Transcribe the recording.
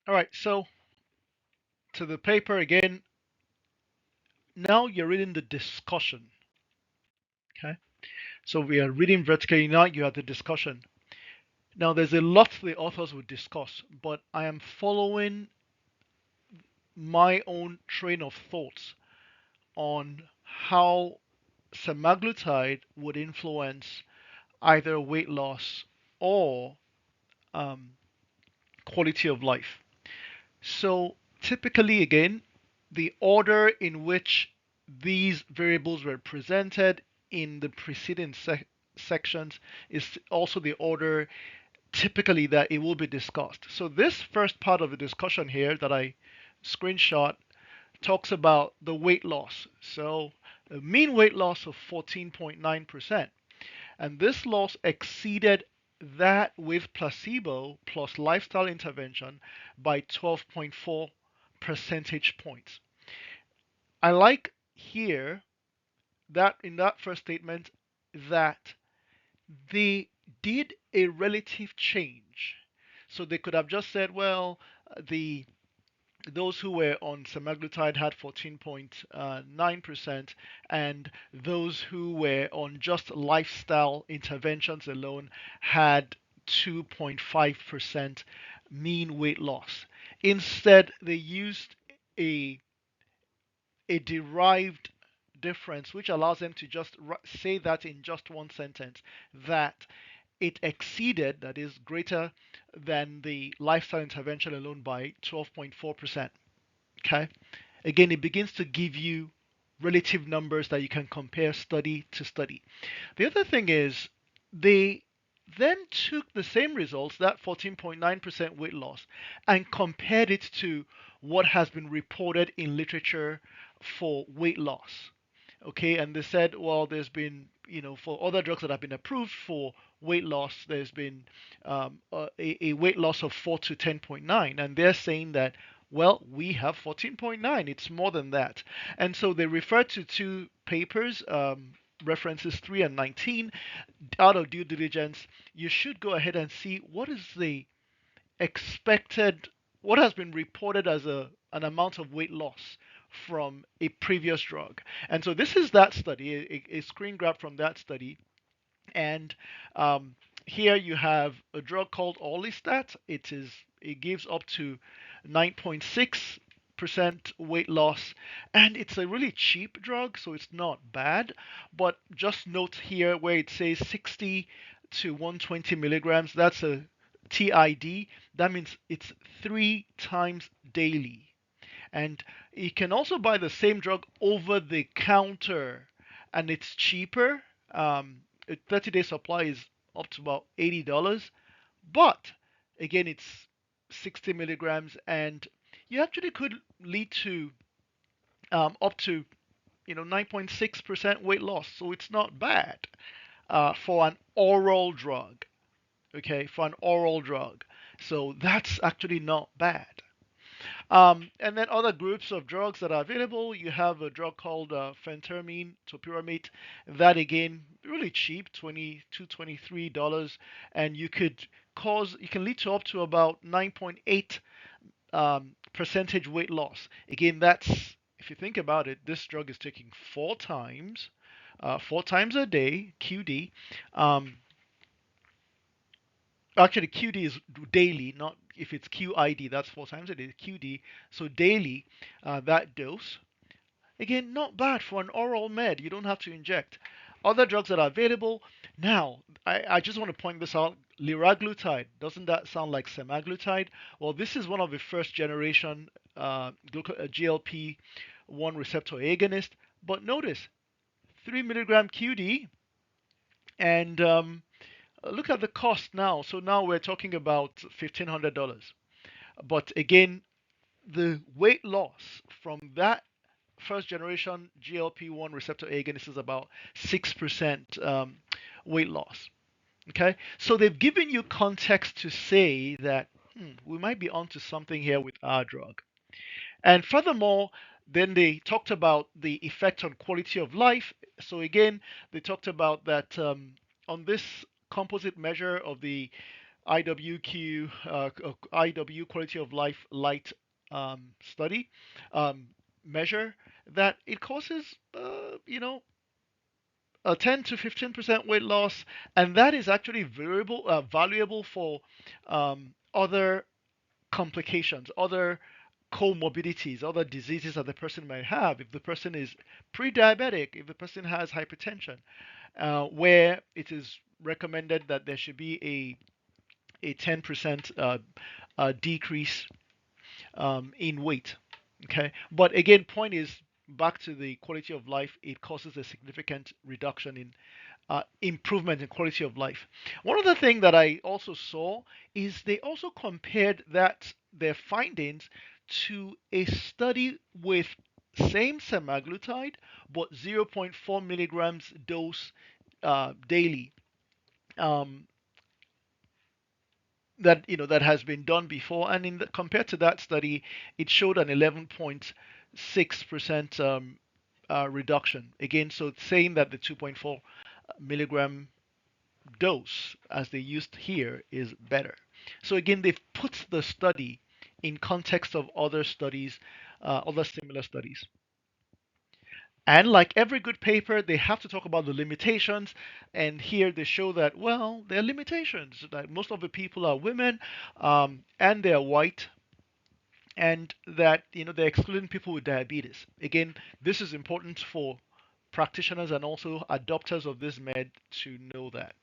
All right, so to the paper again. Now you're reading the discussion. Okay, so we are reading vertically. Now you have the discussion. Now there's a lot the authors would discuss, but I am following my own train of thoughts on how semaglutide would influence either weight loss or um, quality of life. So typically, again, the order in which these variables were presented in the preceding sections is also the order typically that it will be discussed. So this first part of the discussion here that I screenshot talks about the weight loss. So a mean weight loss of 14.9%. And this loss exceeded that with placebo plus lifestyle intervention by 12.4 percentage points. I like here that in that first statement that they did a relative change. So they could have just said, well, the those who were on semaglutide had 14.9%, and those who were on just lifestyle interventions alone had 2.5% mean weight loss. Instead, they used a, a derived difference, which allows them to just say that in just one sentence, that it exceeded, that is greater than the lifestyle intervention alone by 12.4%. Okay. Again, it begins to give you relative numbers that you can compare study to study. The other thing is they then took the same results, that 14.9% weight loss, and compared it to what has been reported in literature for weight loss. Okay, and they said, well, there's been, for other drugs that have been approved for weight loss, there's been a weight loss of 4 to 10.9, and they're saying that, well, we have 14.9. It's more than that. And so they refer to two papers, references 3 and 19. Out of due diligence, you should go ahead and see what is the expected, what has been reported as an amount of weight loss from a previous drug. And so this is that study, a screen grab from that study. And um, here you have a drug called Orlistat. It gives up to 9.6% weight loss, and it's a really cheap drug, so it's not bad. But just note here where it says 60 to 120 milligrams, that's a TID. That means it's 3 times daily. And you can also buy the same drug over the counter, and it's cheaper. A 30-day supply is up to about $80, but again, it's 60 milligrams, and you actually could lead to up to 9.6% weight loss. So it's not bad for an oral drug. Okay, for an oral drug. So that's actually not bad. And then other groups of drugs that are available, you have a drug called phentermine, topiramate. That again, really cheap, $22, $23, and you can lead to up to about 9.8 percentage weight loss. Again, that's if you think about it, this drug is taking 4 times a day, QD. Um, Actually, QD is daily, not if it's QID, that's 4 times a day, QD. So daily, that dose. Again, not bad for an oral med. You don't have to inject. Other drugs that are available. Now, I just want to point this out. Liraglutide. Doesn't that sound like semaglutide? Well, this is one of the first generation GLP-1 receptor agonist. But notice, 3 milligram QD, and look at the cost now. So now we're talking about $1,500. But again, the weight loss from that first generation GLP-1 receptor agonist is about 6% weight loss. Okay, so they've given you context to say that we might be onto something here with our drug. And furthermore, then they talked about the effect on quality of life. So again, they talked about that on this composite measure of the IWQ, IW quality of life light study um, measure that it causes, a 10 to 15% weight loss, and that is actually valuable for other complications, other comorbidities, other diseases that the person might have. If the person is pre-diabetic, if the person has hypertension, where it is recommended that there should be a 10% decrease in weight. Okay, but again, point is back to the quality of life. It causes a significant reduction in improvement in quality of life. One other thing that I also saw is they also compared their findings to a study with same semaglutide but zero point 0.4 milligrams dose daily. Um, that that has been done before, and compared to that study, it showed an 11.6% reduction. Again, so it's saying that the 2.4 milligram dose, as they used here, is better. So again, they've put the study in context of other studies, other similar studies. And like every good paper, they have to talk about the limitations. And here they show that, well, there are limitations. That most of the people are women, and they are white, and that they're excluding people with diabetes. Again, this is important for practitioners and also adopters of this med to know that.